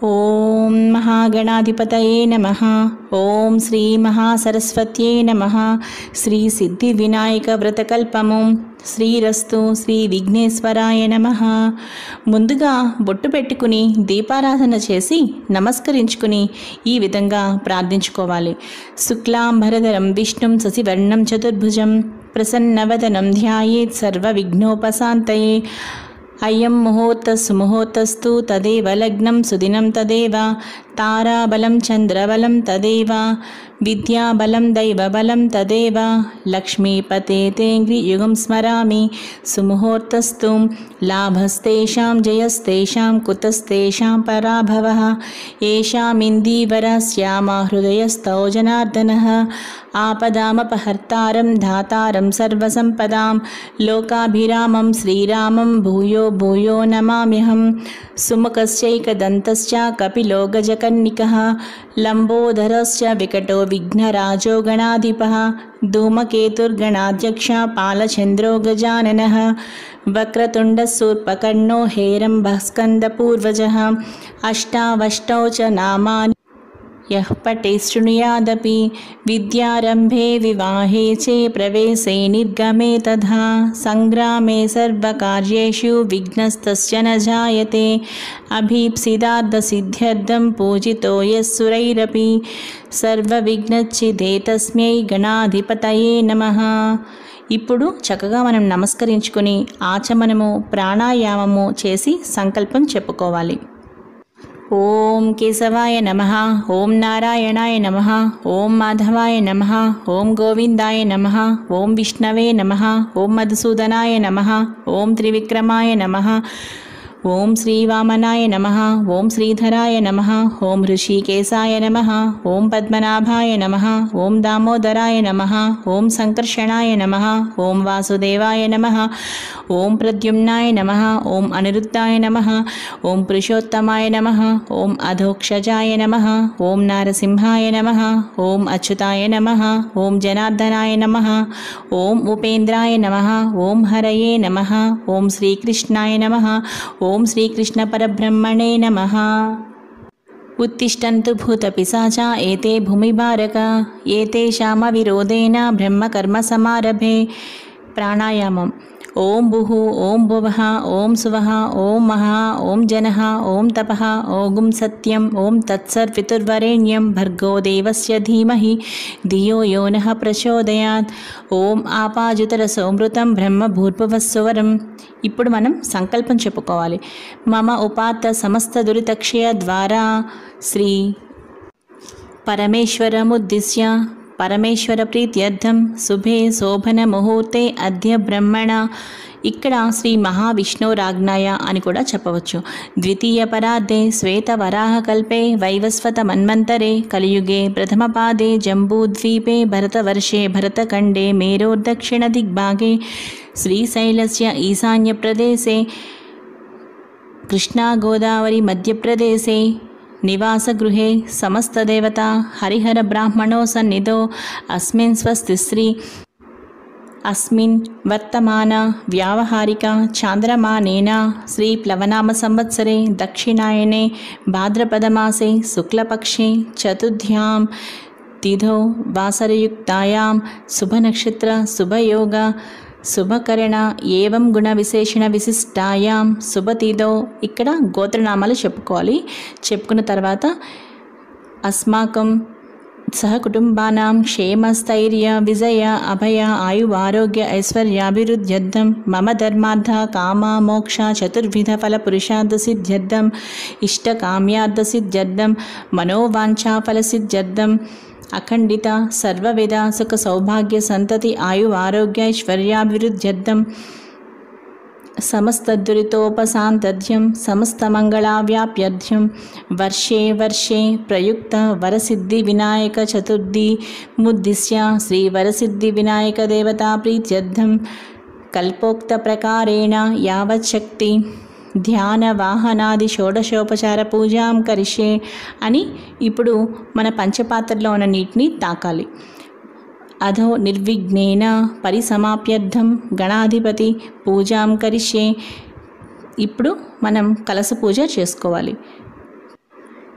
ఓం మహాగణాధిపతయే నమః. ఓం శ్రీ మహాసరస్వత్యై నమః. శ్రీ సిద్ధి వినాయక వ్రతకల్పము. శ్రీరస్తు శ్రీ విఘ్నేశ్వరాయ నమః. ముందుగా బొట్టు పెట్టుకుని దీపారాధన చేసి నమస్కరించుకుని ఈ విధంగా ప్రార్థించుకోవాలి. శుక్లాంబరధరం విష్ణుం శశివర్ణం చతుర్భుజం ప్రసన్నవదనం ధ్యాయేత్ సర్వ విఘ్నోపశాంతయే. అయం ముహూర్తస్సు తదేవ లగ్నం సుదినం తదేవ తారాబలం చంద్రబలం తదేవ విద్యాబలం దైవబలం తదేవ లక్ష్మీపతే తేంగ్రియుగం స్మరామి. సుముహూర్తస్తు లాభస్తేషాం జయస్తేషాం కుతస్తేషాం పరాభవః. ఏషామిందీవర శ్యామా హృదయస్థో జనార్దనః. ఆపదామపహర్తారం ధాతారం సర్వసంపదాం లోకాభిరామం శ్రీరామం భూయో భూయో నమామ్యహం. సుముఖశ్చైకదంతశ్చ కపిలో గజకర్ణికः లంబోదరశ్చ వికటో విఘ్నరాజో గణాధిపः. ధూమకేతుర్గణాధ్యక్ష పాలచంద్రో గజాననः. వక్రతుండశూర్పకర్ణో హేరంబః స్కందపూర్వజः. అష్టావష్టౌ చ నామాని యః పఠే శృణుయాదపి. విద్యారంభే వివాహే చే ప్రవేశే నిర్గమే తథా. సంగ్రామే సర్వకార్యేషు విఘ్నస్తస్య న జాయతే. అభీప్సితార్థసిద్ధ్యర్థం పూజితో యస్సురైరపి. సర్వవిఘ్నచ్ఛిదే తస్మై గణాధిపతయే నమః. ఇప్పుడు చక్కగా మనం నమస్కరించుకుని ఆచమనము ప్రాణాయామము చేసి సంకల్పం చెప్పుకోవాలి. ఓం కేశవాయ నమః. ఓం నారాయణాయ నమః. ఓం మాధవాయ నమః. ఓం గోవిందాయ నమః. ఓం విష్ణవే నమః. ఓం మధుసూదనాయ నమః. ఓం త్రివిక్రమాయ నమః. ఓం శ్రీవామనాయ నమః. ఓం శ్రీధరాయ నమః. ఓం ఋషికేశాయ నమః. ఓం పద్మనాభాయ నమః. ఓం దామోదరాయ నమః. ఓం సంకర్షణాయ నమః. ఓం వాసుదేవాయ నమః. ఓం ప్రద్యుమ్నాయ నమః. ఓం అనిరుద్ధాయ నమః. ఓం పురుషోత్తమాయ నమః. ఓం అధోక్షజాయ నమః. ఓం నారసింహాయ నమః. ఓం అచ్యుతాయ నమః. ఓం జనార్దనాయ నమః. ఓం ఉపేంద్రాయ నమః. ఓం హరయే నమః. ఓం శ్రీకృష్ణాయ నమః. ఓం శ్రీకృష్ణ పరబ్రహ్మణే నమః. ఉత్తిష్టంతు భూతపిశాచా ఏతే భూమిభారక ఏతేషామవిరోధేన బ్రహ్మకర్మ సమారభే. ప్రాణాయామం. ఓం భుః ఓం భువః ఓం సువః ఓం మహా ఓం జనః ఓం తపః ఓం సత్యం ఓం తత్సర్వితుర్వరేణ్యం భర్గో దేవస్య ధీమహి ధియో యో నః ప్రచోదయాత్. ఓం ఆపాజుతరసోమృతం బ్రహ్మ భూర్భువస్సువరం. ఇప్పుడు మనం సంకల్పం చెప్పుకోవాలి. మమ ఉపాత్త సమస్త దురితక్షయ ద్వారా శ్రీ పరమేశ్వరముద్దిశ్య పరమేశ్వర ప్రీత్యర్థం శుభే శోభన ముహూర్తే అద్య బ్రహ్మణ. ఇక్కడ శ్రీ మహావిష్ణురాజ్ఞాయ అని కూడా చెప్పవచ్చు. ద్వితీయ పరార్ధే శ్వేతవరాహకల్పే వైవస్వత మన్వంతరే కలియుగే ప్రథమపాదే జంబూద్వీపే భరతవర్షే భరతఖండే మేరోర్దక్షిణ దిగ్భాగే శ్రీశైలస్య ఈశాన్యప్రదేశే కృష్ణా గోదావరి మధ్యప్రదేశే నివాసగృహే సమస్తదేవతా హరిహర బ్రాహ్మణో సన్నిధో అస్మిన్ స్వస్తిశ్రీ అస్మిన్ వర్తమాన వ్యావహారిక చాంద్రమానేన శ్రీ ప్లవనామ సంవత్సరే దక్షిణాయనే భాద్రపదమాసే శుక్లపక్షే చతుర్థ్యాం తిథౌ వాసరయుక్తాయాం శుభనక్షత్ర శుభయోగ శుభకరణ ఏవం గుణ విశేషణ విశిష్టాయాం శుభతిథౌ. ఇక్కడ గోత్రనామాలు చెప్పుకోవాలి. చెప్పుకున్న తర్వాత అస్మాకం సహకుటుంబానాం క్షేమస్థైర్య విజయ అభయ ఆయు ఆరోగ్య ఐశ్వర్యాభివృద్ధ్యర్థం మమ ధర్మార్థ కామ మోక్ష చతుర్విధ ఫల పురుషార్థ సిద్ధ్యర్థం ఇష్టకామ్యార్థ సిద్ధ్యర్థం మనోవాంఛా ఫల సిద్ధ్యర్థం అఖండిత సర్వవిధ సుఖ సౌభాగ్య సంతతి ఆయు ఆరోగ్య ఐశ్వర్యాభివృద్ధ్యర్థం సమస్తదురితోపశాంతధ్యం సమస్తమంగళావ్యాప్యర్థ్యం వర్షే వర్షే ప్రయుక్త వరసిద్ధి వినాయక చతుర్థి ముద్దిశ్య శ్రీ వరసిద్ధి వినాయక దేవతా ప్రీత్యర్థం కల్పోక్త ప్రకారేణ యావచ్చక్తి ధ్యాన వాహనాది షోడశోపచార పూజాం కరిష్యే అని ఇప్పుడు మన పంచపాత్రలో ఉన్న నీటిని తాకాలి. అధో నిర్విఘ్నేన పరిసమాప్యర్థం గణాధిపతి పూజాం కరిష్యే. ఇప్పుడు మనం కలశ పూజ చేసుకోవాలి.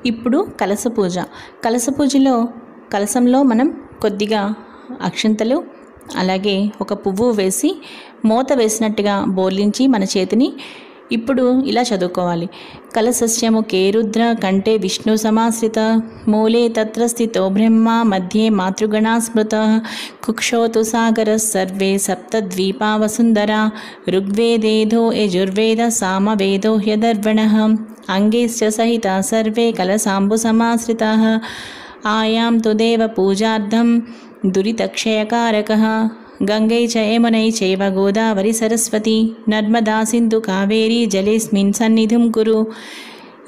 ఇప్పుడు కలశ పూజ. కలశ పూజలో కలశంలో మనం కొద్దిగా అక్షంతలు అలాగే ఒక పువ్వు వేసి మూత వేసినట్టుగా బోర్లించి మన చేతిని ఇప్పుడు ఇలా చదువుకోవాలి. కలశస్య ముఖే రుద్ర కంఠే విష్ణు సమాశ్రిత మూలే తత్ర స్థితో బ్రహ్మ మధ్యే మాతృగణా స్మృత కుక్షోతు సాగర సర్వే సప్తద్వీపా వసుంధరా ఋగ్వేదేదో యజుర్వేద సామవేదో హ్యదర్వణః అంగైశ్చ సహిత సర్వే కలశాంబు సమాశ్రితాః ఆయాం తు దేవ పూజార్థం దురితక్షయకారకః గంగై చ యమునై చైవ గోదావరి సరస్వతి నర్మదా సింధు కావేరీ జలేస్మిన్ సన్నిధిం కురు.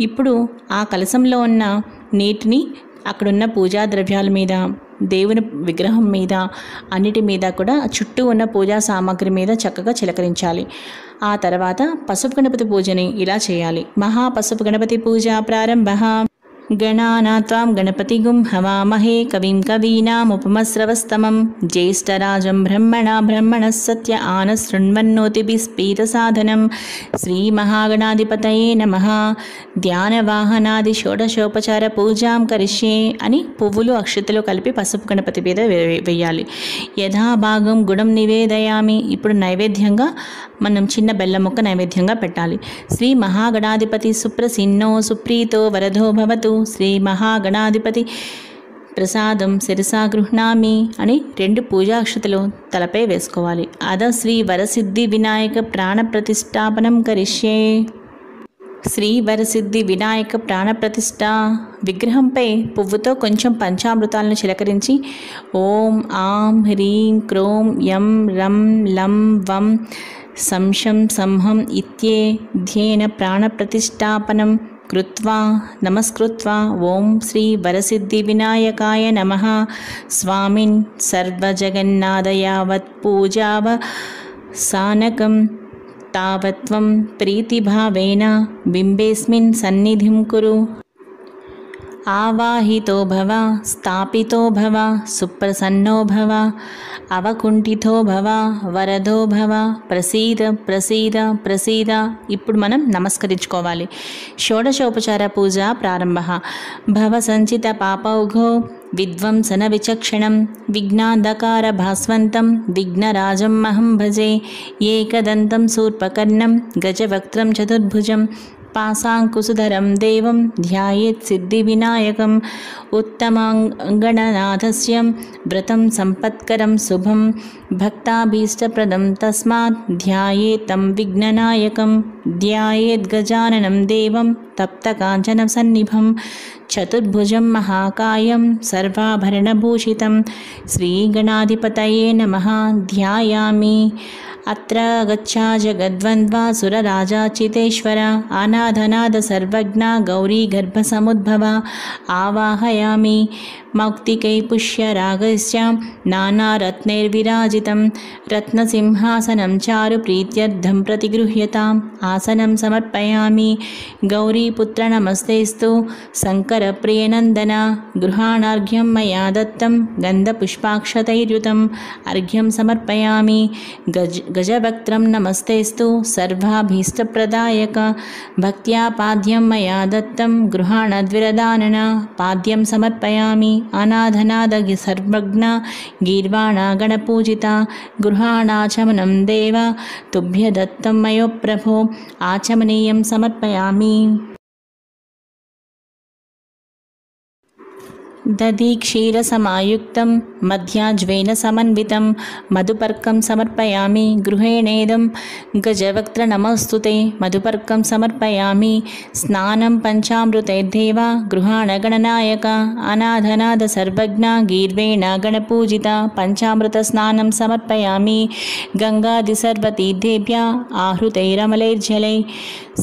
ఇప్పుడు ఆ కలశంలో ఉన్న నీటిని అక్కడున్న పూజా ద్రవ్యాల మీద, దేవుని విగ్రహం మీద, అన్నిటి మీద కూడా చుట్టూ ఉన్న పూజా సామాగ్రి మీద చక్కగా చిలకరించాలి. ఆ తర్వాత పసుపు గణపతి పూజని ఇలా చేయాలి. మహా పసుపు గణపతి పూజ ప్రారంభ. గణానాత్వాం గణపతిగుం హవామహే కవిం కవీనాముపమస్రవస్తమం జ్యేష్ఠరాజం బ్రహ్మణः సత్య ఆనశృణ్వన్నోతిభిస్పీతసాధనం శ్రీమహాగణాధిపతయే నమః ధ్యానవాహనాది షోడశోపచార పూజాం కరిష్యే అని పువ్వులు అక్షతలు కలిపి పసుపు గణపతి మీద వేయాలి. యథాభాగం గుణం నివేదయామి. ఇప్పుడు నైవేద్యంగా మనం చిన్న బెల్లం ముక్క నైవేద్యంగా పెట్టాలి. శ్రీ మహాగణాధిపతి సుప్రసిన్నో సుప్రీతో వరదో భవతు శ్రీ మహాగణాధిపతి ప్రసాదం శిరసా గృహ్ణామి అని 2 పూజాక్షతలు తలపై వేసుకోవాలి. అద శ్రీ వరసిద్ధి వినాయక ప్రాణ ప్రతిష్టాపనం కరిష్యే. శ్రీ వరసిద్ధి వినాయక ప్రాణప్రతిష్ఠ విగ్రహంపై పువ్వుతో కొంచెం పంచామృతాలను చిలకరించి ఓం ఆం హ్రీం క్రోం యం రం లం వం సంశం సంహం ఇత్యేధ్యేన ప్రాణప్రతిష్టాపనం కృత్వా నమస్కృత్వా ఓం శ్రీ వరసిద్ధి వినాయకాయ నమః స్వామిన్ సర్వజగన్నాథయావత్ పూజావ సానకం తావత్వం ప్రీతిభావేన బింబేస్మిన్ సన్నిధిం కురు. ఆవాహితో భవ స్థాపితో భవ సుప్రసన్నో భవ అవకుంఠితో భవ వరదో భవ ప్రసీద ప్రసీద ప్రసీద. ఇప్పుడు మనం నమస్కరించుకోవాలి. షోడశోపచార పూజ ప్రారంభ. భవ సంచిత పాపౌఘో విధ్వంసన విచక్షణం విఘ్నాంధకార భాస్వంతం విఘ్నరాజం మహం భజే ఏకదంతం శూర్పకర్ణం గజవక్త్రం చతుర్భుజం పాశాంకుశధరం దేవం ధ్యాయేత్ సిద్ధివినాయకం ఉత్తమాంగణనాథస్య వ్రతం సంపత్కరం శుభం భక్తాభీష్టప్రదం తస్మాత్ ధ్యాయేత్ తం విఘ్ననాయకం ధ్యాయేత్ గజాననం దేవం తప్తకాంచన సన్నిభం చతుర్భుజం మహాకాయం సర్వాభరణభూషితం శ్రీగణాధిపతయే నమః ధ్యాయామి. అత్ర గచ్చా జగద్వంద్వాసురరాజాచితేశ్వర అనాథనాథ సర్వజ్ఞ గౌరీ గర్భసముద్భవ ఆవాహయామి. మౌక్తికైపుష్య రాగస్య నానారత్నైర్విరాజితం రత్నసింహాసనం చారు ప్రీత్యర్థం ప్రతిగృహ్యతాం ఆసనం సమర్పయామి. గౌరీపుత్ర నమస్తేస్తు శంకరప్రియనందన గృహాణార్ఘ్యం మయా దత్తం గంధపుష్పాక్షతైర్యుతం అర్ఘ్యం సమర్పయామి. గజవక్త్రం నమస్తేస్తు సర్వాభీష్టప్రదాయక భక్త్యా పాద్యం మయా దత్తం గృహాణద్విరదానన పాద్యం సమర్పయామి. అనాథనాద సర్వజ్ఞ గీర్వాణా గణపూజిత గృహాణాచమనం దేవ తుభ్య దత్తం మయో ప్రభో ఆచమనీయం సమర్పయామి. దధి క్షీరసమాయుక్తం మధ్యాజ్వేన సమన్వితం మధుపర్కం సమర్పయామి. గృహేణేదం గజవక్త్ర నమస్తుతే మధుపర్కం సమర్పయామి. స్నానం పంచామృతైర్దేవ గృహాణగణనాయక అనాథనాథ సర్వజ్ఞ గీర్వేణ గణపూజిత పంచామృత స్నానం సమర్పయామి. గంగాది సర్వతీర్థేభ్య ఆహృతైరమలైర్జలై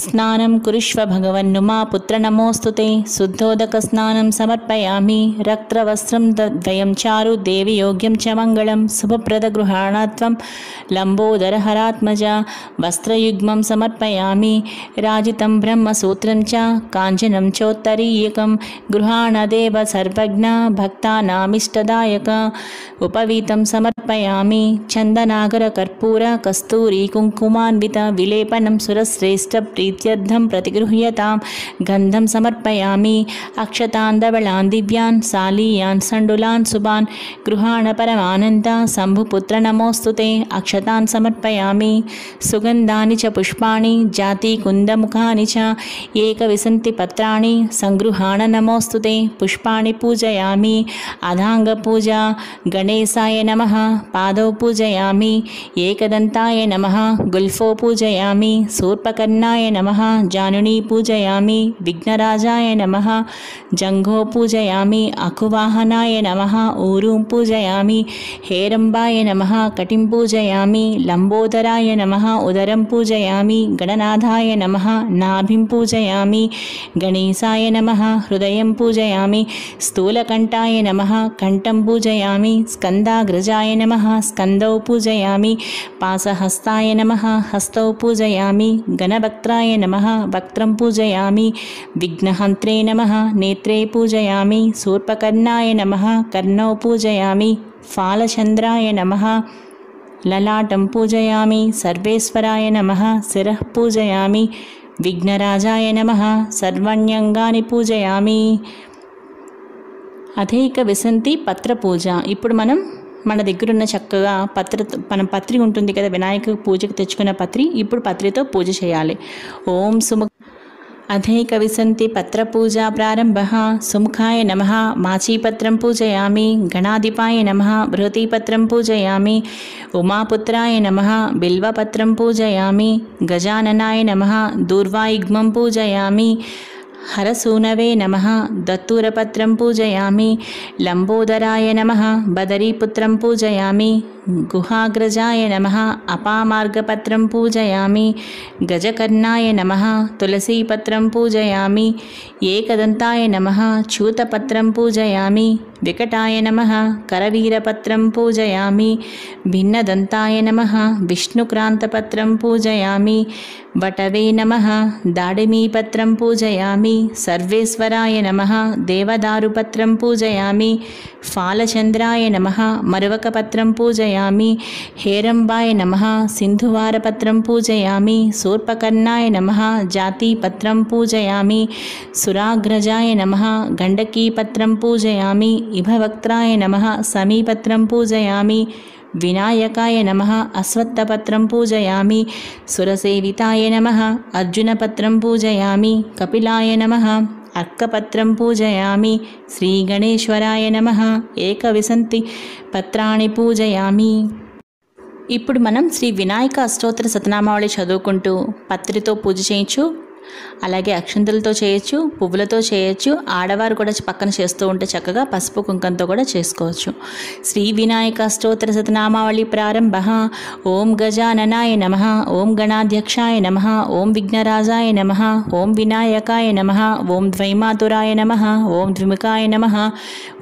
స్నానం కురుష్వ భగవన్నుమా పుత్ర నమోస్తుతే శుద్ధోదక స్నానం సమర్పయామి. రక్తవస్త్రం ద్వయం చారు దేవి యోగ్యం చ మంగళం శుభప్రదగృహాణత్వం లంబోదరహరాత్మజ వస్త్రయుగ్మం సమర్పయామి రాజితం బ్రహ్మసూత్రం చ కాంచనం చోత్తరీయకం గృహాణదేవ సర్వజ్ఞ భక్తానామిష్టదాయక ఉపవీతం సమర్పయామి చందనాగర కర్పూర కస్తూరి కుంకుమాన్విత విలేపనం సురశ్రేష్ఠ ప్రీత్యర్థం ప్రతిగృహ్యతాం గంధం సమర్పయామి అక్షతాన్ ధవళాన్ దివ్యాన్ సాలీయాన్ సండులాన్ శుభాన్ గృహాణ పరమానంద శంభుపుత్ర నమోస్తుతే అక్షతాన్ సమర్పయామి సుగంధాని చ పుష్పాణి జాతి కుందముఖాని చ ఏకవిశంతి పత్రాణి సంగృహాణ నమోస్తుతే పుష్పాణి పూజయామి అధాంగ పూజ గణేశాయ నమః పాదౌ పూజయామి ఏకదంతాయ నమః గుల్ఫో పూజయామి శూర్పకర్ణాయ నమః జానునీ పూజయామి విఘ్నరాజాయ నమః జంఘో పూజయామి అకువాహనాయ నమః ఊరూం పూజయామి హేరంబాయ నమః కటిం పూజయామి లంబోదరాయ నమః ఉదరం పూజయామి గణనాథాయ నమః నాభిం పూజయామి గణేశాయ నమః హృదయం పూజయామి స్థూలకంఠాయ నమః కంఠం పూజయామి స్కందాగ్రజాయ నమః స్కందౌ పూజయామి పాసహస్తాయ నమః హస్తౌ పూజయామి గణభక్త్రాయ నమః వక్త్రం పూజయామి విఘ్నహంత్రే నమః నేత్రే పూజయామి శూర్పకర్ణాయ నమః కర్ణౌ పూజయామి ఫాలచంద్రాయ నమః లలాటం పూజయామి సర్వేశ్వరాయ నమః శిరః పూజయామి విఘ్నరాజాయ నమః సర్వాణ్యంగాని పూజయామి. అధైక విసంతి పత్ర పూజ. ఇప్పుడు మన దగ్గరున్న చక్కగా మనం పత్రి ఉంటుంది కదా, వినాయక పూజకు తెచ్చుకున్న పత్రి. ఇప్పుడు పత్రితో పూజ చేయాలి. ఓం సుముఖ అధైక విసంతి పత్ర పూజ ప్రారంభ. సుముఖాయ నమః మాచీపత్రం పూజయామి గణాధిపాయ నమః బృహతీపత్రం పూజయామి ఉమాపుత్రాయ నమః బిల్వపత్రం పూజయామి గజాననాయ నమః దూర్వాయుగ్మం పూజయామి హరసూనవే నమః దత్తూరపత్రం పూజయామి లంబోదరాయ నమః బదరీపుత్రం పూజయామి గుహాగ్రజాయ నమః అపామార్గపత్రం పూజయామి గజకర్ణాయ నమః తులసీపత్రం పూజయామి ఏకదంతాయ నమః చ్యూతపత్రం పూజయామి వికటాయ నమః కరవీరపత్రం పూజయామి భిన్నదంతాయ నమః విష్ణుక్రాంతపత్రం పూజయామి వటవే నమః దాడిమీపత్రం పూజయామి సర్వేశ్వరాయ నమః దేవదారుపత్రం పూజయామి ఫాలచంద్రాయ నమః మరువకపత్రం పూజయామి హేరంబాయ నమః సింధువారపత్రం పూజయామి శూర్పకర్ణాయ నమః జాతిపత్రం పూజయామి సురాగ్రజాయ నమః గండకీపత్రం పూజయామి ఇభవక్త్రాయ నమః సమీపత్రం పూజయామి వినాయకాయ నమః అశ్వత్థపత్రం పూజయామి సురసేవితాయ నమః అర్జునపత్రం పూజయామి కపిలాయ నమః అర్కపత్రం పూజయామి శ్రీగణేశ్వరాయ నమః ఏకవిశంతి పత్రాణి పూజయామి. ఇప్పుడు మనం శ్రీ వినాయక అష్టోత్తర శతనామావళి చదువుకుంటూ పత్రితో పూజ చేయొచ్చు. అలాగే అక్షంతలతో చేయొచ్చు, పువ్వులతో చేయొచ్చు. ఆడవారు కూడా పక్కన చేస్తూ ఉంటే చక్కగా పసుపు కుంకంతో కూడా చేసుకోవచ్చు. శ్రీ వినాయక అష్టోత్తర శతనామావళి ప్రారంభ. ఓం గజాననాయ నమః ఓం గణాధ్యక్షాయ నమః ఓం విఘ్నరాజాయ నమః ఓం వినాయకాయ నమః ఓం ద్వైమాతురాయ నమః ఓం ద్విముఖాయ నమః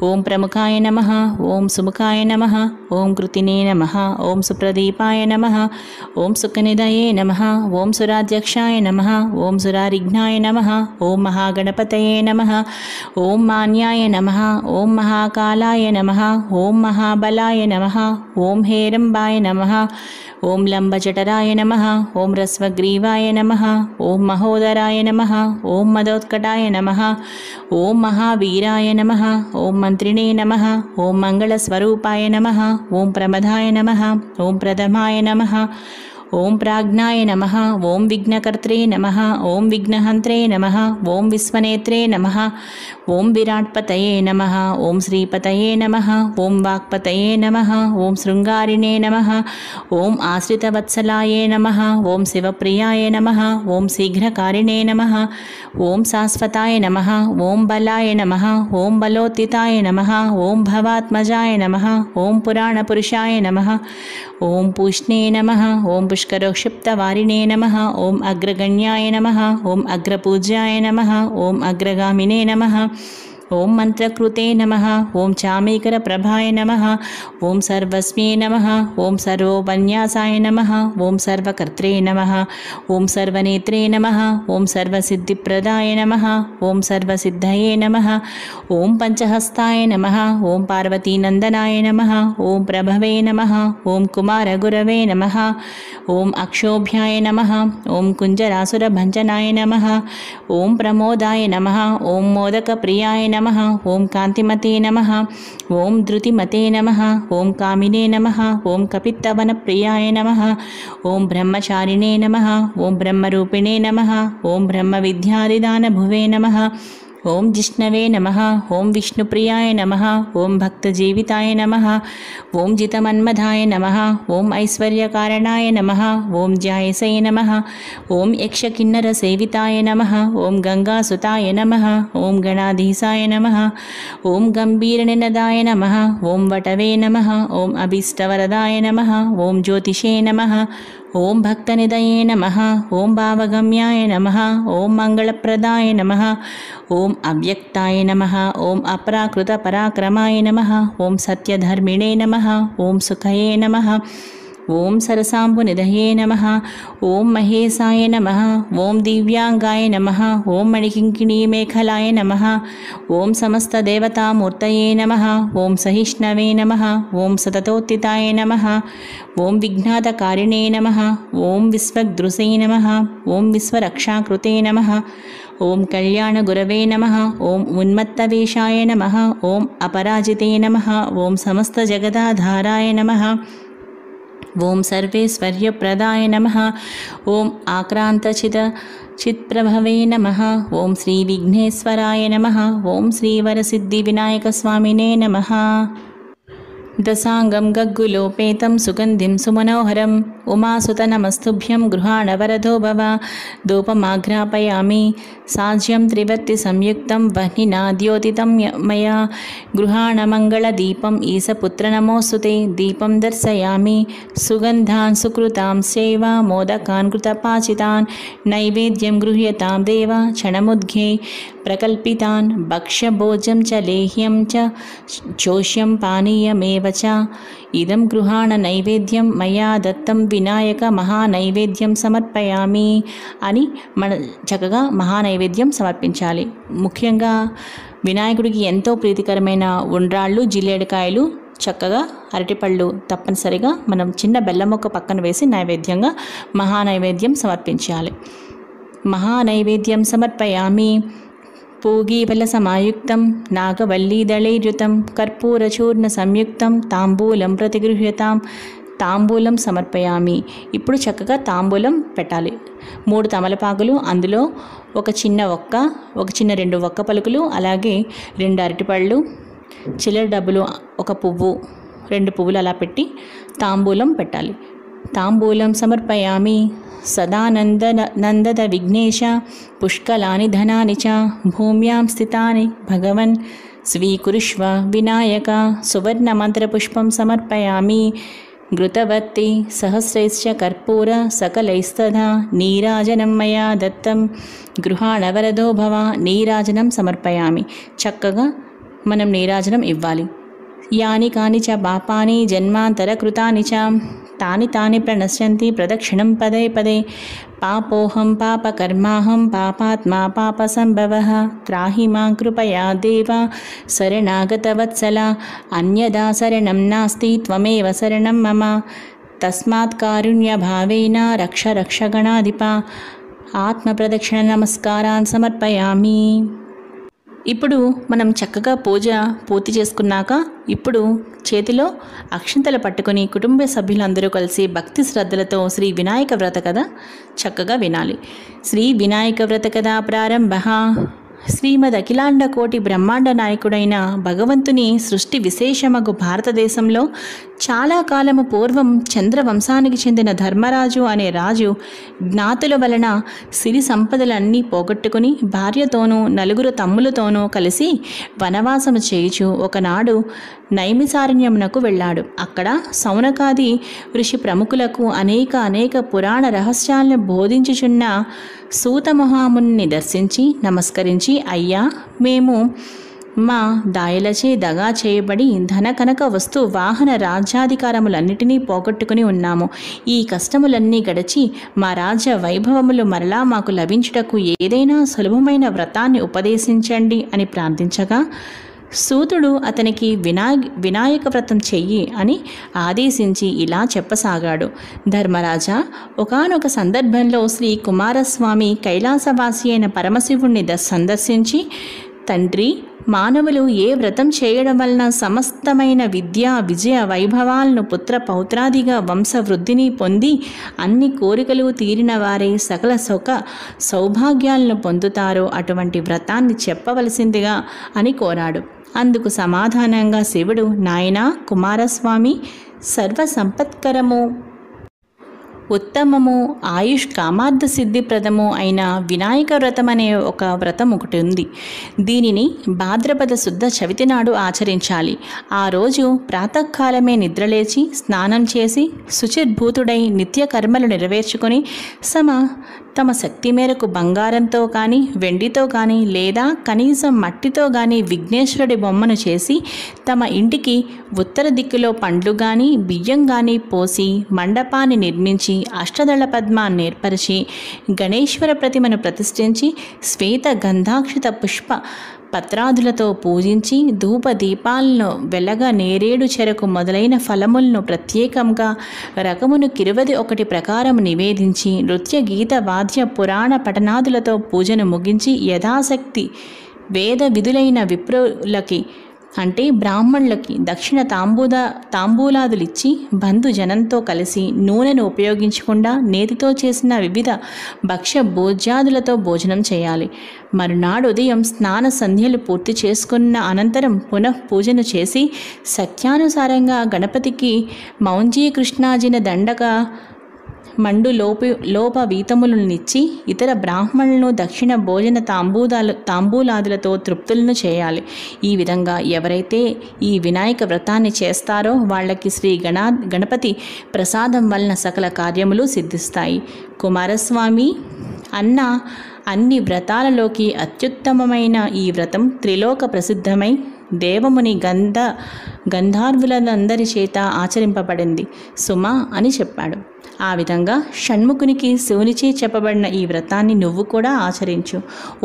ఓం ప్రముఖాయ నమః ఓం సుముఖాయ నమః ఓం కృతినే నమః ఓం సుప్రదీపాయ నమః ఓం సుఖనిధయే నమః ఓం సురాధ్యక్షాయ నమః ఓం సురారిఘ్నాయ నమః ఓం మహాగణపతయే నమః ఓం మాన్యాయ నమః ఓం మహాకాలాయ నమః ఓం మహాబలాయ నమః ఓం హేరంబాయ నమః ఓం లంబజఠరాయ నమః ఓం రస్వగ్రీవాయ నమః ఓం మహోదరాయ నమః ఓం మదోత్కటాయ నమః ఓం మహావీరాయ నమః ఓం మంత్రిణే నమః ఓం మంగళస్వరూపాయ నమః ఓం ప్రమదాయ నమః ఓం ప్రథమాయ నమః ఓం ప్రాజ్ఞాయ నమః ఓం విఘ్నకర్త్రే నమః ఓం విఘ్నహంత్రే నమః ఓం విశ్వనేత్రే నమః ఓం విరాట్పతయే నమః ఓం శ్రీపతయే నమః ఓం వాక్పతయే నమః ఓం శృంగారిణే నమః ఓం ఆశ్రితవత్సలాయే నమః ఓం శివప్రియాయ నమః ఓం శీఘ్రకారిణే నమః ఓం శాశ్వతాయ నమః ఓం బలాయ నమః ఓం బలోత్తితాయ నమః ఓం భవాత్మజాయ నమః ఓం పురాణపురుషాయ నమః ఓం పూష్ణే నమః ఓం పుష్కరోక్షిప్తవారిణే నమః ఓం అగ్రగణ్యాయ నమః ఓం అగ్రపూజ్యాయ నమః ఓం అగ్రగామినే నమః ఓం మంత్రకృతే నమః. ఓం చామీకర ప్రభాయ నమః. ఓం సర్వస్మే నమః. ఓం సర్వోపన్యాసాయ నమః. ఓం సర్వకర్త్రే నమః. ఓం సర్వనేత్రే నమః. ఓం సర్వసిద్ధిప్రదాయ నమః. ఓం సర్వసిద్ధయే నమః. ఓం పంచహస్తాయ నమః. ఓం పార్వతీనందనాయ నమః. ఓం ప్రభవే నమః. ఓం కుమారగురవే నమః. ఓం అక్షోభ్యాయ నమః. ఓం కుంజరాసురభంజనాయ నమః. ఓం ప్రమోదాయ నమః. ఓం మోదకప్రియాయ నమః. ఓం కాంతిమతే నమః. ఓం ధృతిమతే నమః. ఓం కామినే నమః. ఓం కపిత్తవనప్రియాయ నమః. ఓం బ్రహ్మచారిణే నమః. ఓం బ్రహ్మరూపిణే నమః. ఓం బ్రహ్మవిద్యాదిదానభువే నమః. ఓం జిష్ణవే నమః. ఓం విష్ణుప్రియాయ నమః. ఓం భక్తజీవితాయ నమః. ఓం జితమన్మధాయ నమః. ఓం ఐశ్వర్యకారణాయ నమః. ఓం జాయసే నమః. ఓం యక్షకిన్నరసేవితాయ నమః. ఓం గంగాసుతాయ నమః. ఓం గణాధీశాయ నమః. ఓం గంభీరనినదాయ నమః. ఓం వటవే నమః. ఓం అభీష్టవరదాయ నమః. ఓం జ్యోతిషే నమః. ఓం భక్తనిదయే నమః. ఓం భావగమ్యాయ నమః. ఓం మంగళప్రదాయ నమః. ఓం అవ్యక్తాయ నమః. ఓం అప్రాకృత పరాక్రమాయ నమః. ఓం సత్యధర్మిణే నమః. ఓం సుఖయే నమః. ఓం సరసాంబునిధయే నమః. ఓం మహేశాయ నమః. ఓం దివ్యాంగాయ నమః. ఓం మణికింకిణీమేఖలాయ నమః. ఓం సమస్తదేవతామూర్తయే నమః. ఓం సహిష్ణవే నమః. ఓం సతతోత్థితాయ నమః. ఓం విఘ్నాతకారిణే నమః. ఓం విశ్వదృశే నమః. ఓం విశ్వరక్షాకృతే నమః. ఓం కళ్యాణగురవే నమః. ఓం ఉన్మత్తవేషాయ నమః. ఓం అపరాజితే నమః. ఓం సమస్తజగదాధారాయ నమః. ఓం సర్వేశ్వర్యప్రదాయ నమః. ఓం ఆక్రాంతచిత్ప్రభవే నమః. ఓం శ్రీ విఘ్నేశ్వరాయ నమః. ఓం శ్రీవరసిద్ధివినాయకస్వామినే నమః. దశాంగం గగ్గులోపేతం సుగంధిం సుమనోహరం ఉమాసుత నమస్తుభ్యం గృహాణవరదో భవ. ధూపమాఘ్రాపయామి సాజ్యం త్రివర్తి సంయుక్తం వహ్నినాద్యోతితం మయా. గృహాణమంగళదీపం ఈశపుత్ర నమోస్తుతే. దీపం దర్శయామి సుగంధాన్ సుకృతాం సేవ మోదకాన్ కృతపాచితాన్. నైవేద్యం గృహ్యతాం దేవ క్షణముద్ఘే ప్రకల్పితాన్. భక్ష్యభోజ్యం చ లేహ్యం చ చోష్యం పానీయమేవ చ. ఇదం గృహాణ నైవేద్యం మయా దత్తం వినాయక మహానైవేద్యం సమర్పయామి అని మన చక్కగా మహానైవేద్యం సమర్పించాలి. ముఖ్యంగా వినాయకుడికి ఎంతో ప్రీతికరమైన ఉండ్రాళ్ళు, జిల్లేడుకాయలు, చక్కగా అరటిపళ్ళు తప్పనిసరిగా మనం చిన్న బెల్లం ముక్క పక్కన వేసి నైవేద్యంగా మహానైవేద్యం సమర్పించాలి. మహానైవేద్యం సమర్పయామి. పూగీఫలసమాయుక్తం నాగవల్లీదళైర్యుతం కర్పూరచూర్ణ సంయుక్తం తాంబూలం ప్రతిగృహ్యతాం. తాంబూలం సమర్పయామి. ఇప్పుడు చక్కగా తాంబూలం పెట్టాలి. 3 తమలపాకులు, అందులో ఒక చిన్న 2 ఒక్క పలుకులు, అలాగే 2 అరటిపళ్ళు, చిల్లర డబ్బులు, 1 పువ్వు, 2 పువ్వులు అలా పెట్టి తాంబూలం పెట్టాలి. తాంబూలం సమర్పయామి. సదానందద విఘ్నేశ పుష్కలాని ధనాని చ భూమ్యాం స్థితాని భగవన్ స్వీకురుష్వ వినాయక. సువర్ణమంత్రపుష్పం సమర్పయామి. ఘృతవత్తి సహస్రైశ్చ కర్పూర సకలైస్తదా నీరాజనం మయా దత్తం. గృహాణవరదో భవ. నీరాజనం సమర్పయామి. చక్కగా మనం నీరాజనం ఇవ్వాలి. యాని కాని చ పాపాని జన్మాంతరకృతాని చ తాని ప్రణశ్యంతి ప్రదక్షిణం పదే పదే. పాపోహం పాపకర్మాహం పాపాత్మా పాపసంభవః. త్రాహి మాం కృపయా దేవ శరణాగతవత్సల. అన్యదా శరణం నాస్తి త్వమేవ శరణం మమ. తస్మాత్ కారుణ్యభావేన రక్ష రక్ష గణాధిప. ఆత్మప్రదక్షిణ నమస్కారాన్ సమర్పయామి. ఇప్పుడు మనం చక్కగా పూజ పూర్తి చేసుకున్నాక ఇప్పుడు చేతిలో అక్షింతలు పట్టుకొని కుటుంబ సభ్యులందరూ కలిసి భక్తి శ్రద్ధలతో శ్రీ వినాయక వ్రత కథ చక్కగా వినాలి. శ్రీ వినాయక వ్రత కథ ప్రారంభ. శ్రీమద్ అఖిలాండ కోటి బ్రహ్మాండ నాయకుడైన భగవంతుని సృష్టి విశేషమగు భారతదేశంలో చాలా కాలము పూర్వం చంద్రవంశానికి చెందిన ధర్మరాజు అనే రాజు జ్ఞాతుల వలన సిరి సంపదలన్నీ పోగొట్టుకుని భార్యతోనూ 4 తమ్ములతోనూ కలిసి వనవాసము చేయుచు ఒకనాడు నైమిసారణ్యమునకు వెళ్ళాడు. అక్కడ సౌనకాది ఋషి ప్రముఖులకు అనేక పురాణ రహస్యాలను బోధించుచున్న సూత మహాముని దర్శించి నమస్కరించి, అయ్యా, మేము మా దాయలచే దగా చేయబడి ధన కనక వస్తు వాహన రాజ్యాధికారములన్నిటినీ పోగొట్టుకుని ఉన్నాము. ఈ కష్టములన్నీ గడిచి మా రాజ్య వైభవములు మరలా మాకు లభించుటకు ఏదైనా సులభమైన వ్రతాన్ని ఉపదేశించండి అని ప్రార్థించగా సూతుడు అతనికి వినాయక వ్రతం చెయ్యి అని ఆదేశించి ఇలా చెప్పసాగాడు. ధర్మరాజా, ఒకానొక సందర్భంలో శ్రీ కుమారస్వామి కైలాసవాసి అయిన పరమశివుణ్ణి సందర్శించి, తండ్రి, మానవులు ఏ వ్రతం చేయడం వలన సమస్తమైన విద్యా విజయ వైభవాలను పుత్ర పౌత్రాదిగా వంశవృద్ధిని పొంది అన్ని కోరికలు తీరిన వారే సకల సౌభాగ్యాలను పొందుతారో అటువంటి వ్రతాన్ని చెప్పవలసిందిగా అని కోరాడు. అందుకు సమాధానంగా శివుడు, నాయనా కుమారస్వామి, సర్వ సంపత్కరము, ఉత్తమము, ఆయుష్ కామార్థ సిద్ధిప్రదము అయిన వినాయక వ్రతం అనే ఒక వ్రతం ఒకటి ఉంది. దీనిని భాద్రపద శుద్ధ చవితి నాడు ఆచరించాలి. ఆ రోజు ప్రాతకాలమే నిద్రలేచి స్నానం చేసి శుచిర్భూతుడై నిత్య కర్మలు నెరవేర్చుకొని తమ శక్తి మేరకు బంగారంతో కానీ వెండితో కానీ లేదా కనీసం మట్టితో కానీ విఘ్నేశ్వరుడి బొమ్మను చేసి తమ ఇంటికి ఉత్తర దిక్కులో పండ్లు కానీ బియ్యం కానీ పోసి మండపాన్ని నిర్మించి అష్టదళ పద్మాన్ని ఏర్పరిచి గణేశ్వర ప్రతిమను ప్రతిష్ఠించి శ్వేత గంధాక్షిత పుష్ప పత్రాదులతో పూజించి ధూప దీపాలను వెలగ నేరేడు చెరకు మొదలైన ఫలములను ప్రత్యేకంగా రకమును 21 ప్రకారం నివేదించి నృత్య గీత వాద్య పురాణ పఠనాదులతో పూజను ముగించి యథాశక్తి వేద విధులైన విప్రులకి అంటే బ్రాహ్మణులకి దక్షిణ తాంబూలాదులిచ్చి బంధుజనంతో కలిసి నూనెను ఉపయోగించకుండా నేతితో చేసిన వివిధ భక్ష్య భోజ్యాదులతో భోజనం చేయాలి. మరునాడు ఉదయం స్నాన సంధ్యలు పూర్తి చేసుకున్న అనంతరం పునః పూజను చేసి సత్యానుసారంగా గణపతికి మౌంజీకృష్ణాజిన దండక మండు లోప వీతములనిచ్చి ఇతర బ్రాహ్మణులను దక్షిణ భోజన తాంబూలాదులతో తృప్తులను చేయాలి. ఈ విధంగా ఎవరైతే ఈ వినాయక వ్రతాన్ని చేస్తారో వాళ్ళకి శ్రీ గణపతి ప్రసాదం వలన సకల కార్యములు సిద్ధిస్తాయి. కుమారస్వామి, అన్ని వ్రతాలలోకి అత్యుత్తమమైన ఈ వ్రతం త్రిలోక ప్రసిద్ధమై దేవముని గంధర్వులందరి చేత ఆచరింపబడింది సుమా అని చెప్పాడు. ఆ విధంగా షణ్ముఖునికి శివునిచే చెప్పబడిన ఈ వ్రతాన్ని నువ్వు కూడా ఆచరించు.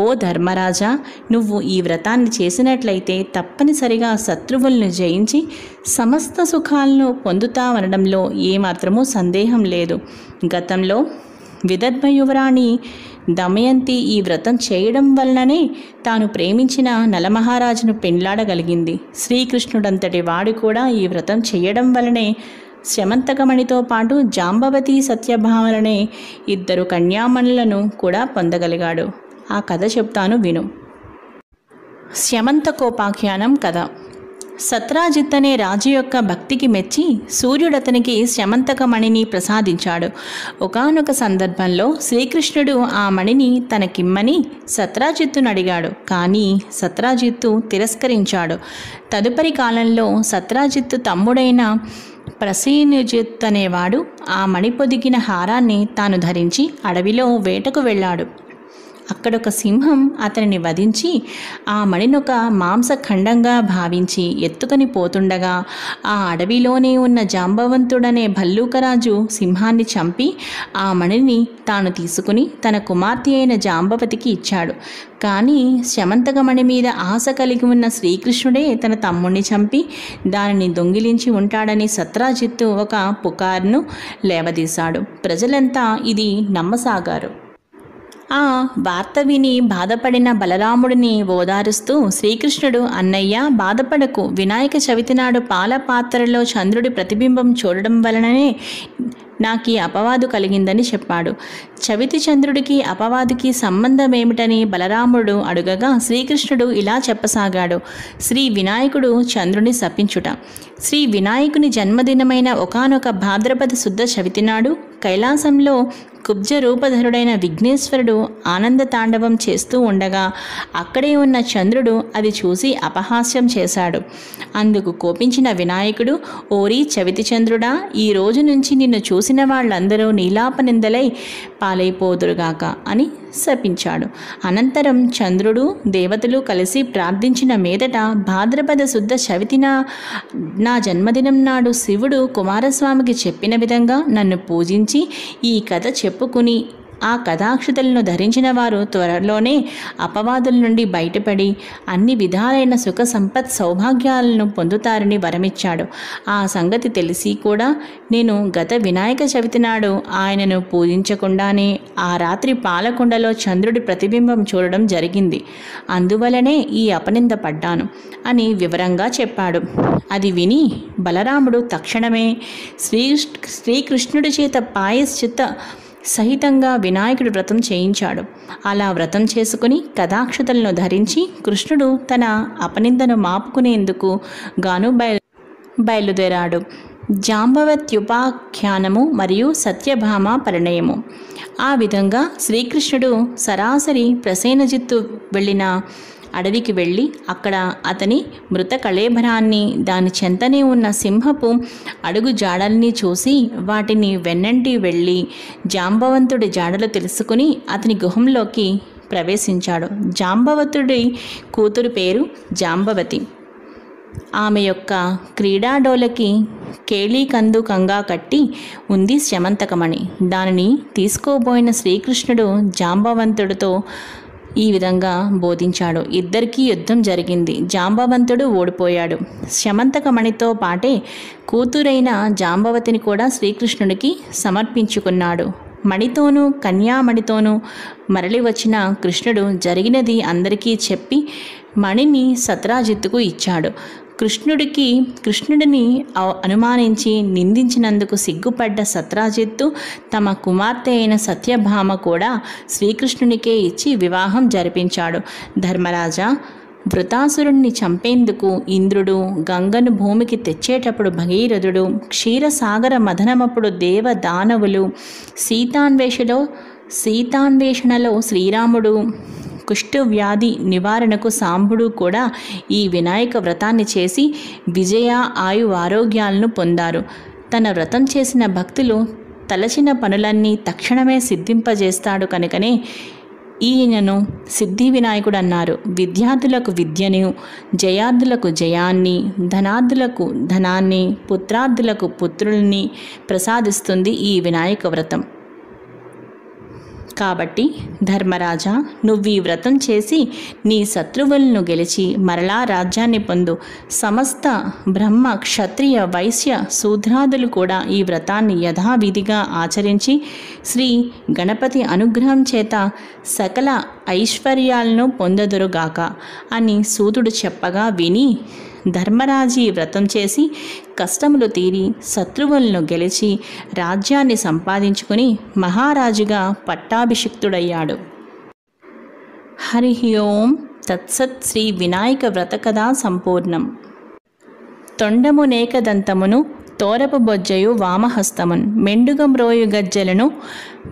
ఓ ధర్మరాజా, నువ్వు ఈ వ్రతాన్ని చేసినట్లయితే తప్పనిసరిగా శత్రువులను జయించి సమస్త సుఖాలను పొందుతావనడంలో ఏమాత్రమూ సందేహం లేదు. గతంలో విదర్భ యువరాణి దమయంతి ఈ వ్రతం చేయడం వలననే తాను ప్రేమించిన నలమహారాజును పెండ్లాడగలిగింది. శ్రీకృష్ణుడంతటి వాడు కూడా ఈ వ్రతం చేయడం వలనే శమంతకమణితో పాటు జాంబవతి సత్యభామలనే 2 కన్యామణులను కూడా పొందగలిగాడు. ఆ కథ చెప్తాను విను. శమంతకోపాఖ్యానం కథ. సత్రాజిత్ అనే రాజు యొక్క భక్తికి మెచ్చి సూర్యుడతనికి శమంతకమణిని ప్రసాదించాడు. ఒకానొక సందర్భంలో శ్రీకృష్ణుడు ఆ మణిని తనకిమ్మని సత్రాజిత్తును అడిగాడు. కానీ సత్రాజిత్తు తిరస్కరించాడు. తదుపరి కాలంలో సత్రాజిత్తు తమ్ముడైన ప్రసేనుజిత్ అనేవాడు ఆ మణి పొదిగిన హారాన్ని తాను ధరించి అడవిలో వేటకు వెళ్ళాడు. అక్కడొక సింహం అతనిని వధించి ఆ మణినొక మాంసఖండంగా భావించి ఎత్తుకొని పోతుండగా ఆ అడవిలోనే ఉన్న జాంబవంతుడనే భల్లూకరాజు సింహాన్ని చంపి ఆ మణిని తాను తీసుకుని తన కుమార్తె అయిన జాంబవతికి ఇచ్చాడు. కానీ శమంతకమణి మీద ఆశ కలిగి ఉన్న శ్రీకృష్ణుడే తన తమ్ముణ్ణి చంపి దానిని దొంగిలించి ఉంటాడని సత్రాజిత్తు ఒక పుకార్ను లేవదీశాడు. ప్రజలంతా ఇది నమ్మసాగారు. ఆ వార్త విని బాధపడిన బలరాముడిని ఓదారుస్తూ శ్రీకృష్ణుడు, అన్నయ్య బాధపడకు, వినాయక చవితి నాడు పాల పాత్రలో చంద్రుడి ప్రతిబింబం చూడడం వలననే నాకు అపవాదు కలిగిందని చెప్పాడు. చవితి చంద్రుడికి అపవాదికి సంబంధం ఏమిటని బలరాముడు అడుగగా శ్రీకృష్ణుడు ఇలా చెప్పసాగాడు. శ్రీ వినాయకుడు చంద్రుని శపించుట. శ్రీ వినాయకుని జన్మదినమైన ఒకానొక భాద్రపద శుద్ధ చవితి నాడు కైలాసంలో కుబ్జ రూపధరుడైన విఘ్నేశ్వరుడు ఆనంద తాండవం చేస్తూ ఉండగా అక్కడే ఉన్న చంద్రుడు అది చూసి అపహాస్యం చేశాడు. అందుకు కోపించిన వినాయకుడు, ఓరి చవితి చంద్రుడా, ఈ రోజు నుంచి నిన్ను చూసిన వాళ్ళందరూ నీలాపనిందలై పాలైపోదురుగాక అని శపించాడు. అనంతరం చంద్రుడు దేవతలు కలిసి ప్రార్థించిన మీదట భాద్రపద శుద్ధ చవితిన నా జన్మదినం నాడు శివుడు కుమారస్వామికి చెప్పిన విధంగా నన్ను పూజించి ఈ కథ చెప్పుకుని ఆ కథాక్షతలను ధరించిన వారు త్వరలోనే అపవాదుల నుండి బయటపడి అన్ని విధాలైన సుఖ సంపత్ సౌభాగ్యాలను పొందుతారని వరమిచ్చాడు. ఆ సంగతి తెలిసి కూడా నేను గత వినాయక చవితి నాడు ఆయనను పూజించకుండానే ఆ రాత్రి పాలకొండలో చంద్రుడి ప్రతిబింబం చూడడం జరిగింది. అందువలనే ఈ అపనింద పడ్డాను అని వివరంగా చెప్పాడు. అది విని బలరాముడు తక్షణమే శ్రీకృష్ణుడి చేత ప్రాయశ్చిత్త సహితంగా వినాయకుడి వ్రతం చేయించాడు. అలా వ్రతం చేసుకుని కథాక్షతలను ధరించి కృష్ణుడు తన అపనిందను మాపుకునేందుకు గాను బయలుదేరాడు. జాంబవత్యుపాఖ్యానము మరియు సత్యభామ పరిణయము. ఆ విధంగా శ్రీకృష్ణుడు సరాసరి ప్రసేనజిత్తు వెళ్ళిన అడవికి వెళ్ళి అక్కడ అతని మృత కళేబరాన్ని, దాని చెంతనే ఉన్న సింహపు అడుగు జాడల్ని చూసి వాటిని వెన్నంటి వెళ్ళి జాంబవంతుడి జాడలు తెలుసుకుని అతని గుహంలోకి ప్రవేశించాడు. జాంబవతుడి కూతురు పేరు జాంబవతి. ఆమె యొక్క క్రీడాడోలకి కేళీకందు కంగా కట్టి ఉంది శమంతకమణి. దానిని తీసుకోబోయిన శ్రీకృష్ణుడు జాంబవంతుడితో ఈ విధంగా బోధించాడు. ఇద్దరికీ యుద్ధం జరిగింది. జాంబవంతుడు ఓడిపోయాడు. శమంతకమణితో పాటే కూతురైన జాంబవతిని కూడా శ్రీకృష్ణుడికి సమర్పించుకున్నాడు. మణితోనూ కన్యామణితోనూ మరలి వచ్చిన కృష్ణుడు జరిగినది అందరికీ చెప్పి మణిని సత్రాజిత్తుకు ఇచ్చాడు. కృష్ణుడిని అనుమానించి నిందించినందుకు సిగ్గుపడ్డ సత్రాజిత్తు తమ కుమార్తె అయిన సత్యభామ కూడా శ్రీకృష్ణునికే ఇచ్చి వివాహం జరిపించాడు. ధర్మరాజా, వృతాసురుణ్ణి చంపేందుకు ఇంద్రుడు గంగను భూమికి తెచ్చేటప్పుడు భగీరథుడు, క్షీరసాగర మథనమప్పుడు దేవ దానవులు, సీతాన్వేషణలో శ్రీరాముడు, కుష్ఠవ్యాధి నివారణకు సాంబుడు కూడా ఈ వినాయక వ్రతాన్ని చేసి విజయ ఆయు ఆరోగ్యాలను పొందారు. తన వ్రతం చేసిన భక్తులు తలచిన పనులన్నీ తక్షణమే సిద్ధింపజేస్తాడు కనుకనే ఈయనను సిద్ధి వినాయకుడు అన్నారు. విద్యార్థులకు విద్యను, జయార్థులకు జయాన్ని, ధనార్థులకు ధనాన్ని, పుత్రార్థులకు పుత్రుల్ని ప్రసాదిస్తుంది ఈ వినాయక వ్రతం. కాబట్టి ధర్మరాజా, నువ్వు ఈ వ్రతం చేసి నీ శత్రువులను గెలిచి మరలా రాజ్యాన్ని పొందు. సమస్త బ్రహ్మ క్షత్రియ వైశ్య శూద్రాదులు కూడా ఈ వ్రతాన్ని యథావిధిగా ఆచరించి శ్రీ గణపతి అనుగ్రహం చేత సకల ఐశ్వర్యాలను పొందదురుగాక అని సూతుడు చెప్పగా విని ధర్మరాజు వ్రతం చేసి కష్టములు తీరి శత్రువులను గెలిచి రాజ్యాన్ని సంపాదించుకుని మహారాజుగా పట్టాభిషిక్తుడయ్యాడు. హరి ఓం తత్సత్. శ్రీ వినాయక వ్రత కథా సంపూర్ణం. తొండము నేకదంతమును తోరపు బొజ్జయు వామహస్తమున్, మెండుగ మ్రోయు గజ్జలను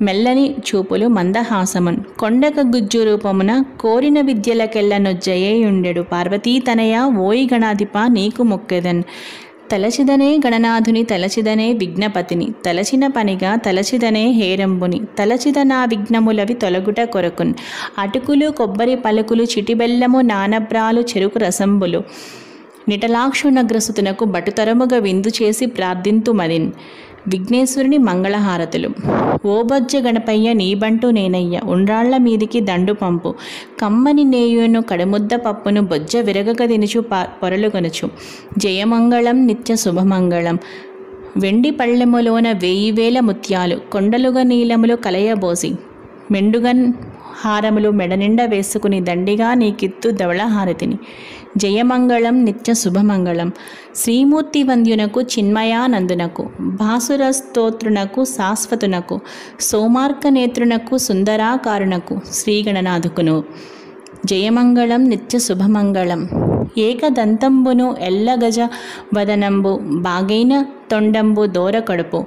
మెల్లని చూపులు మందహాసమున్, కొండక గుజ్జు రూపమున కోరిన విద్యలకెళ్ళను జయేయుండెడు పార్వతీతనయ ఓయి గణాధిప నీకు మొక్కెదన్. తలచిదనే గణనాథుని తలచిదనే విఘ్నపతిని, తలచిన పనిగా తలచిదనే హేరంబుని, తలచిద నా విఘ్నములవి తొలగుట కొరకున్. అటుకులు కొబ్బరి పలుకులు చిటిబెల్లము నానబ్రాలు చెరుకు రసంబులు, నిటలాక్షునగ్రసుతునకు బటుతరముగా విందు చేసి ప్రార్థింతుమదిన్. విఘ్నేశ్వరుని మంగళహారతులు. ఓ బొజ్జ గణపయ్య నీబంటూ నేనయ్య, ఉండ్రాళ్ల మీదికి దండు పంపు, కమ్మని నేయును కడుముద్ద పప్పును బొజ్జ విరగక తినుచు పొరలుగొనుచు. జయమంగళం నిత్య శుభమంగళం. వెండి పళ్ళెములోన 1000 ముత్యాలు, కొండలుగా నీలములు కలయబోసి, మెండుగన్ హారములు మెడనిండా వేసుకుని దండిగా నీకిత్తు ధవళహారతిని. జయమంగళం నిత్య శుభమంగళం. శ్రీమూర్తి వంద్యునకు చిన్మయానందునకు, భాసుర స్తోత్రునకు శాశ్వతునకు, సోమార్క నేత్రునకు సుందరాకారునకు, శ్రీగణనాథుకును. జయమంగళం నిత్య శుభమంగళం. ఏకదంతంబును ఎల్లగజ వదనంబు, బాగైన తొండంబు దోరకడుపు,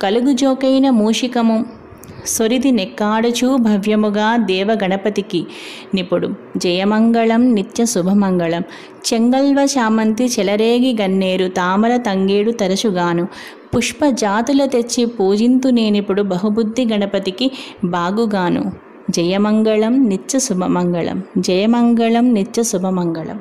కలుగుజోకైన మూషికము, సొరిది నెక్కాడుచూ భవ్యముగా దేవగణపతికి నిపుడు. జయమంగళం నిత్య శుభమంగళం. చెంగల్వ చామంతి చెలరేగి గన్నేరు తామర తంగేడు తరచుగాను. పుష్ప జాతుల తెచ్చి పూజింతు నేనిప్పుడు బహుబుద్ధి గణపతికి బాగుగాను. జయమంగళం నిత్య శుభమంగళం. జయమంగళం నిత్య శుభమంగళం.